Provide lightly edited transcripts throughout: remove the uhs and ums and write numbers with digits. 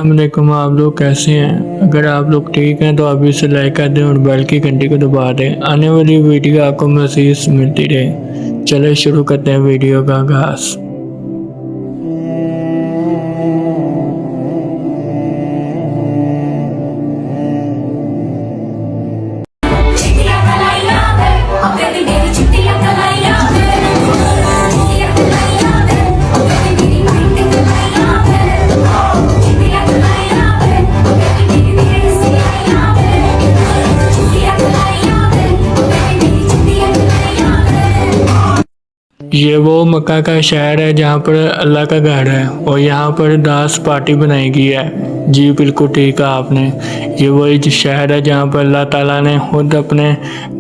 السلام علیکم، آپ لوگ کیسے ہیں؟ اگر آپ لوگ ٹھیک ہیں تو ابھی سے لائک کر دیں اور بیل کی گھنٹی کو دبا دیں، آنے والی ویڈیو آپ کو مزید ملتی رہے۔ چلے شروع کرتے ہیں ویڈیو کا آغاز۔ یہ وہ مکہ کا شہر ہے جہاں پر اللہ کا گھر ہے اور یہاں پر داس پارٹی بنائی گئی ہے۔ جی بالکل ٹھیک ہے آپ نے، یہ وہی شہر ہے جہاں پر اللہ تعالیٰ نے خود اپنے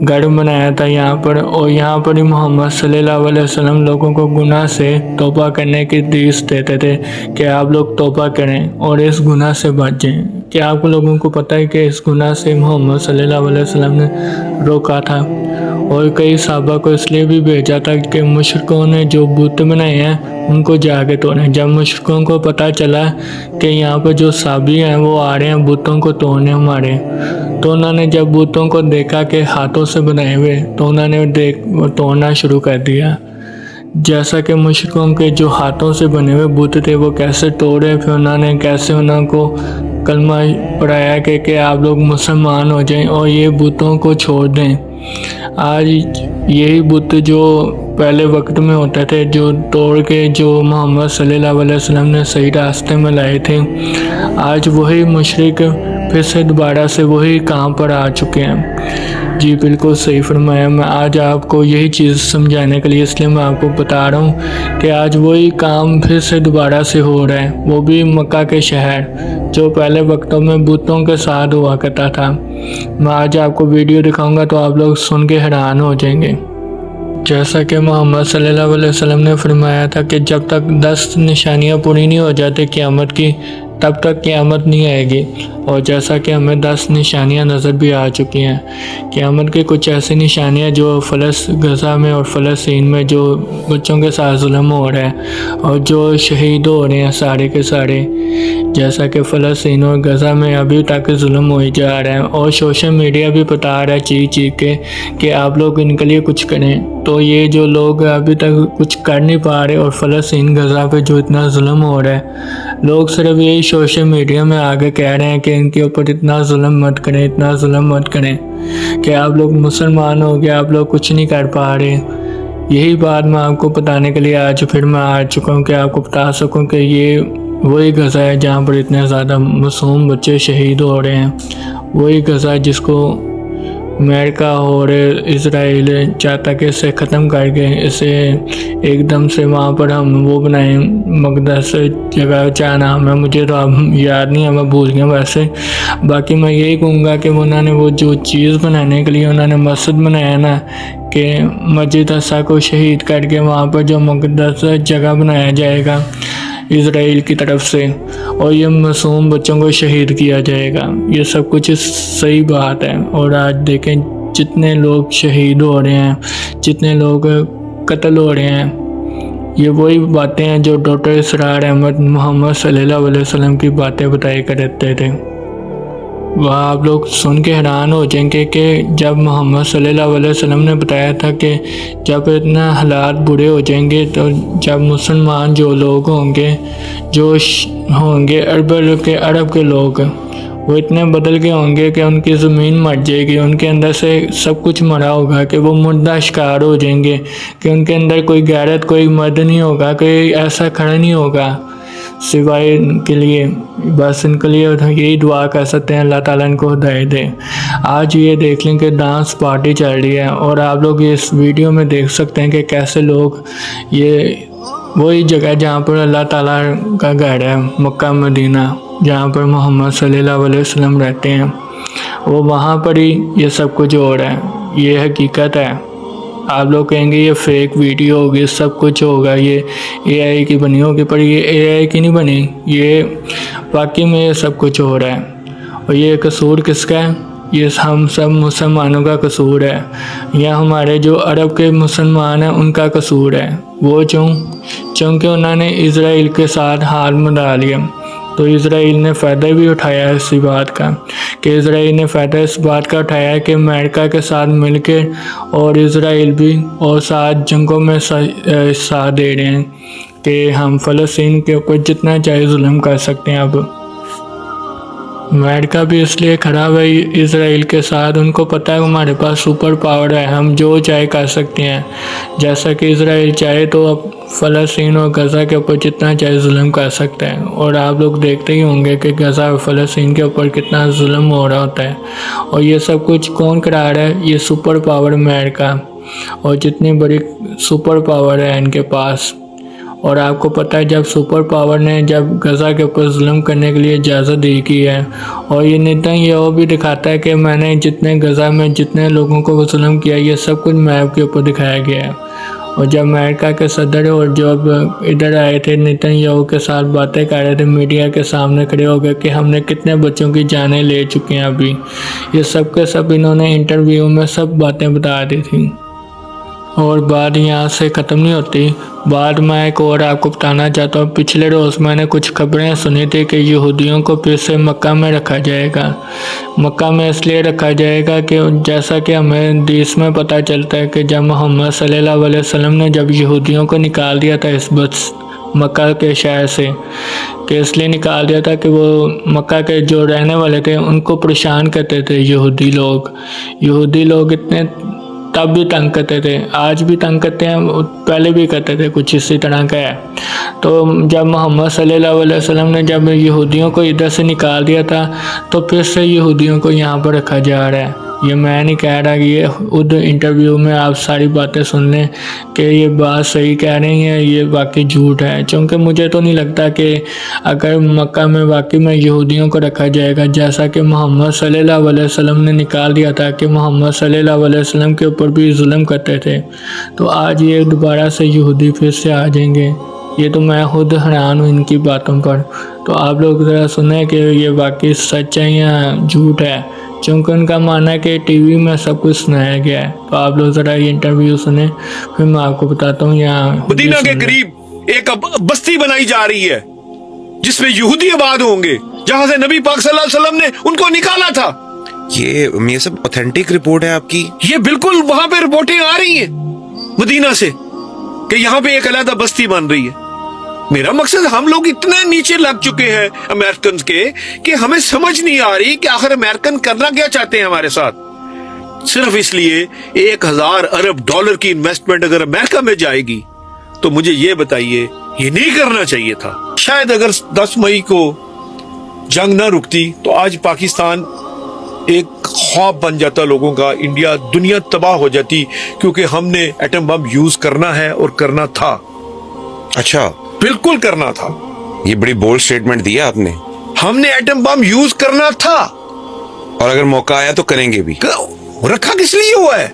گھر بنایا تھا یہاں پر، اور یہاں پر ہی محمد صلی اللہ علیہ وسلم لوگوں کو گناہ سے توبہ کرنے کی حدیث دیتے تھے کہ آپ لوگ توبہ کریں اور اس گناہ سے بچیں۔ کیا آپ لوگوں کو پتہ ہے کہ اس گناہ سے محمد صلی اللہ علیہ وسلم نے روکا تھا، اور کئی صحابہ کو اس لیے بھی بھیجا تھا کہ مشرکوں نے جو بت بنائے ہیں ان کو جا کے توڑیں۔ جب مشرکوں کو پتہ چلا کہ یہاں پر جو صحابی ہیں وہ آ رہے ہیں بتوں کو توڑنے ہمارے، تو انہوں نے جب بتوں کو دیکھا کہ ہاتھوں سے بنائے ہوئے تو انہوں نے توڑنا شروع کر دیا۔ جیسا کہ مشرکوں کے جو ہاتھوں سے بنے ہوئے بت تھے وہ کیسے توڑے، پھر انہوں نے کیسے انہوں کو کلمہ پڑھایا کہ آپ لوگ مسلمان ہو جائیں اور یہ بتوں کو چھوڑ دیں۔ آج یہی بت جو پہلے وقت میں ہوتے تھے جو توڑ کے جو محمد صلی اللہ علیہ وسلم نے صحیح راستے میں لائے تھے، آج وہی مشرک پھر سے دوبارہ سے وہی کام پر آ چکے ہیں۔ جی بالکل صحیح فرمایا۔ میں آج آپ کو یہی چیز سمجھانے کے لیے اس لیے میں آپ کو بتا رہا ہوں کہ آج وہی کام پھر سے دوبارہ سے ہو رہا ہے، وہ بھی مکہ کے شہر جو پہلے وقتوں میں بتوں کے ساتھ ہوا کرتا تھا۔ میں آج آپ کو ویڈیو دکھاؤں گا تو آپ لوگ سن کے حیران ہو جائیں گے۔ جیسا کہ محمد صلی اللہ علیہ وسلم نے فرمایا تھا کہ جب تک 10 نشانیاں پوری نہیں ہو جاتی قیامت کی تب تک قیامت نہیں آئے گی، اور جیسا کہ ہمیں 10 نشانیاں نظر بھی آ چکی ہیں۔ قیامت کی کچھ ایسی نشانیاں جو غزہ میں اور فلسطین میں جو بچوں کے ساتھ ظلم ہو رہا ہے اور جو شہید ہو رہے ہیں سارے کے سارے، جیسا کہ فلسطین اور غزہ میں ابھی تک ظلم ہوئی جا رہا ہے، اور سوشل میڈیا بھی بتا رہا ہے چیخ کے کہ آپ لوگ ان کے لیے کچھ کریں۔ تو یہ جو لوگ ابھی تک کچھ کر نہیں پا رہے اور فلسطین غزہ پہ جو اتنا ظلم ہو رہا ہے، لوگ صرف یہی سوشل میڈیا میں آگے کہہ رہے ہیں کہ ان کے اوپر اتنا ظلم مت کریں، اتنا ظلم مت کریں، کہ آپ لوگ مسلمان ہو گئے، آپ لوگ کچھ نہیں کر پا رہے۔ یہی بات میں آپ کو بتانے کے لیے آج پھر میں آ چکا ہوں کہ آپ کو بتا سکوں کہ یہ وہی غزہ ہے جہاں پر اتنے زیادہ معصوم بچے شہید ہو رہے ہیں، وہی غزہ ہے جس کو امریکہ اور اسرائیل چاہتا کہ اسے ختم کر کے اسے ایک دم سے وہاں پر ہم وہ بنائیں مقدس جگہ، کیا نام ہے مجھے تو اب یاد نہیں ہے، میں بھول گیا ویسے۔ باقی میں یہی کہوں گا کہ انہوں نے وہ جو چیز بنانے کے لیے انہوں نے مسجد بنایا نا، کہ مسجد اقصی کو شہید کر کے وہاں پر جو مقدس جگہ بنایا جائے گا اسرائیل کی طرف سے، اور یہ معصوم بچوں کو شہید کیا جائے گا، یہ سب کچھ صحیح بات ہے۔ اور آج دیکھیں جتنے لوگ شہید ہو رہے ہیں، جتنے لوگ قتل ہو رہے ہیں، یہ وہی باتیں ہیں جو ڈاکٹر اسرار احمد محمد صلی اللہ علیہ وسلم کی باتیں بتائی کرتے تھے۔ وہ آپ لوگ سن کے حیران ہو جائیں گے کہ جب محمد صلی اللہ علیہ وسلم نے بتایا تھا کہ جب اتنا حالات برے ہو جائیں گے تو جب مسلمان جو لوگ ہوں گے، جو ہوں گے عرب کے لوگ، وہ اتنے بدل کے ہوں گے کہ ان کی زمین مر جائے گی، ان کے اندر سے سب کچھ مرا ہوگا کہ وہ مردہ شکار ہو جائیں گے، کہ ان کے اندر کوئی غیرت، کوئی مرد نہیں ہوگا، کوئی ایسا کھڑا نہیں ہوگا سوائے ان کے لیے، بس ان کے لیے یہی دعا کر سکتے ہیں اللہ تعالیٰ ان کو ہدایت دے۔ آج یہ دیکھ لیں کہ ڈانس پارٹی چل رہی ہے، اور آپ لوگ اس ویڈیو میں دیکھ سکتے ہیں کہ کیسے لوگ، یہ وہی جگہ جہاں پر اللہ تعالیٰ کا گھر ہے مکہ مدینہ، جہاں پر محمد صلی اللہ علیہ وسلم رہتے ہیں، وہ وہاں پر ہی یہ سب کچھ ہو رہا ہے، یہ حقیقت ہے۔ آپ لوگ کہیں گے یہ فیک ویڈیو ہوگی، سب کچھ ہوگا، یہ اے آئی کی بنی ہوگی، پر یہ اے آئی کی نہیں بنی، یہ واقعی میں یہ سب کچھ ہو رہا ہے۔ اور یہ قصور کس کا ہے؟ یہ ہم سب مسلمانوں کا قصور ہے، یا ہمارے جو عرب کے مسلمان ہیں ان کا قصور ہے۔ وہ چونکہ انہوں نے اسرائیل کے ساتھ ہاتھ ملا لیا، तो इसराइल ने फ़ायदा भी उठाया है इसी बात का, कि इसराइल ने फ़ायदा इस बात का उठाया है कि अमेरिका के साथ मिलकर और इसराइल भी और साथ जंगों में साथ दे रहे हैं कि हम फ़लस्तीन के ऊपर जितना चाहे जुल्म कर सकते हैं। अब अमेरिका भी इसलिए खड़ा है इसराइल के साथ, उनको पता है हमारे पास सुपर पावर है, हम जो चाहे कर सकते हैं। जैसा कि इसराइल चाहे तो अब फ़लस्तीन और गज़ा के ऊपर जितना चाहे जुल्म कर सकता है। और आप लोग देखते ही होंगे कि गज़ा और फ़लस्तीन के ऊपर कितना जुल्म हो रहा होता है। और ये सब कुछ कौन करा रहा है? ये सुपर पावर अमेरिका, और जितनी बड़ी सुपर पावर है इनके पास। और आपको पता है जब सुपर पावर ने जब गज़ा के ऊपर जुल्म करने के लिए इजाज़त दी की है, और ये नेतन्याहू भी दिखाता है कि मैंने जितने गज़ा में जितने लोगों को जुल्म किया ये सब कुछ मैप के ऊपर दिखाया गया है। और जब अमेरिका के सदर और जब इधर आए थे नेतन्याहू के साथ बातें कर रहे थे मीडिया के सामने खड़े हो गए कि हमने कितने बच्चों की जानें ले चुके हैं अभी, ये सब के सब इन्होंने इंटरव्यू में सब बातें बता दी थी। और बात यहाँ से ख़त्म नहीं होती, बाद में एक और आपको बताना चाहता हूँ। पिछले रोज़ मैंने कुछ खबरें सुनी थी कि यहूदियों को फिर से मक्का में रखा जाएगा। मक्का में इसलिए रखा जाएगा कि जैसा कि हमें हदीस में पता चलता है कि जब मोहम्मद सल्लल्लाहु अलैहि वसल्लम ने जब यहूदियों को निकाल दिया था इस मक्का के शहर से, कि इसलिए निकाल दिया था कि वो मक्का के जो रहने वाले थे उनको परेशान करते थे यहूदी लोग इतने तब भी तंग करते थे, आज भी तंग करते हैं, पहले भी करते थे, कुछ इसी तरह का है। तो जब मोहम्मद सल्लल्लाहु अलैहि वसल्लम ने जब यहूदियों को इधर से निकाल दिया था तो फिर से यहूदियों को यहाँ पर रखा जा रहा है। ये मैं नहीं कह रहा, ये खुद इंटरव्यू में आप सारी बातें सुन लें कि ये बात सही कह रही हैं, ये वाकई झूठ है। क्योंकि मुझे तो नहीं लगता कि अगर मक्का में वाकई में यहूदियों को रखा जाएगा, जैसा कि मोहम्मद सल्लल्लाहु अलैहि वसल्लम ने निकाल दिया था कि मोहम्मद सल्लल्लाहु अलैहि वसल्लम के ऊपर भी जुल्म करते थे, तो आज ये दोबारा से यहूदी फिर से आ जाएंगे। ये तो मैं खुद हैरान हूँ इनकी बातों पर। तो आप लोग ज़रा सुने कि ये वाकई सच है या झूठ है, क्योंकि उनका मानना है कि टीवी में सब कुछ सुनाया गया है। तो आप लोग ज़रा ये इंटरव्यू सुने, फिर मैं आपको बताता हूँ। यहाँ मदीना के करीब एक बस्ती बनाई जा रही है जिसमें यहूदी आबाद होंगे, जहाँ से नबी पाक सल्लल्लाहु अलैहि वसल्लम ने उनको निकाला था। ये सब ऑथेंटिक रिपोर्ट है आपकी? ये बिल्कुल वहां पे रिपोर्टें आ रही हैं मदीना से कि यहाँ पे एक अलग बस्ती बन रही है। मेरा मकसद, हम लोग इतने नीचे लग चुके हैं अमेरिकन के कि हमें समझ नहीं आ रही कि आखिर अमेरिकन करना क्या चाहते हैं हमारे साथ। सिर्फ इसलिए 1000 अरब डॉलर की इन्वेस्टमेंट अगर अमेरिका में जाएगी तो मुझे ये बताइए, ये नहीं करना चाहिए था। शायद अगर 10 मई को जंग ना रुकती तो आज पाकिस्तान एक ख्वाब बन जाता लोगों का, इंडिया दुनिया तबाह हो जाती, क्योंकि हमने एटम बम यूज करना है और करना था। अच्छा, बिल्कुल करना था। ये बड़ी बोल्ड स्टेटमेंट दिया आपने। हमने एटम बम यूज करना था, और अगर मौका आया तो करेंगे भी। रखा किस लिए हुआ है?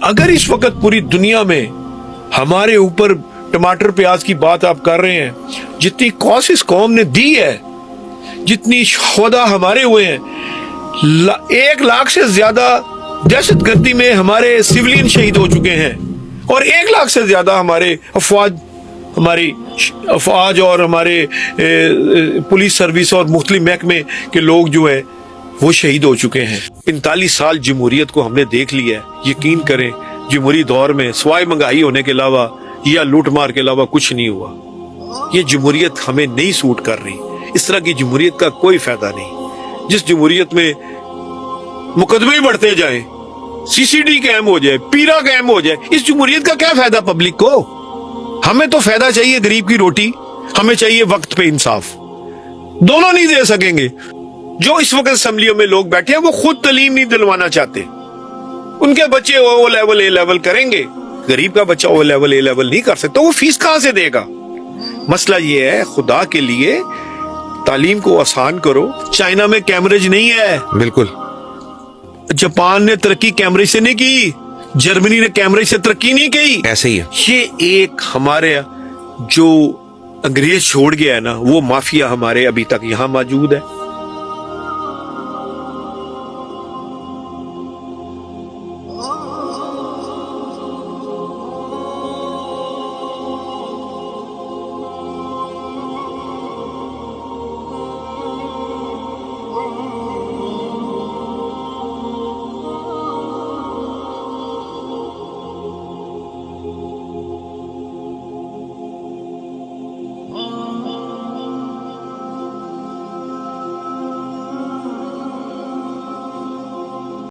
अगर इस वक्त पूरी दुनिया में हमारे ऊपर टमाटर प्याज की बात आप कर रहे हैं, जितनी कॉस्ट इस कौम ने दी है, जितनी शोहदा हमारे हुए हैं, 1 लाख से ज्यादा दहशतगर्दी में हमारे सिविलियन शहीद हो चुके हैं, और 1 लाख से ज्यादा हमारी अफवाज और हमारे पुलिस सर्विस और मुख्तलिफ महकमे के लोग जो है वो शहीद हो चुके हैं। 45 साल जमहूरियत को हमने देख लिया है। यकीन करें, जमहूरी दौर में सवाए महंगाई होने के अलावा या लूट मार के अलावा कुछ नहीं हुआ। ये जमहूरियत हमें नहीं सूट कर रही। इस तरह की जमहूरियत का कोई फायदा नहीं। जिस जमहूरियत में मुकदमे बढ़ते जाए, सीसीडी कायम हो जाए, पीरा कायम हो जाए, इस जमहूरियत का क्या फायदा पब्लिक को? हमें तो फायदा चाहिए गरीब की रोटी, हमें चाहिए वक्त पे इंसाफ। दोनों नहीं दे सकेंगे। जो इस वक्त असेंबलियों में लोग बैठे हैं वो खुद तालीम नहीं दिलवाना चाहते। उनके बच्चे ओ लेवल ए लेवल करेंगे, गरीब का बच्चा ओ लेवल ए लेवल नहीं कर सकता, वो फीस कहां से देगा? मसला ये है, खुदा के लिए तालीम को आसान करो। चाइना में कैमरेज नहीं है, बिल्कुल। जापान ने तरक्की कैमरेज से नहीं की, जर्मनी ने कैमरेज से तरक्की नहीं की। ऐसे ही है। ये एक हमारे जो अंग्रेज छोड़ गया है ना, वो माफिया हमारे अभी तक यहाँ मौजूद है।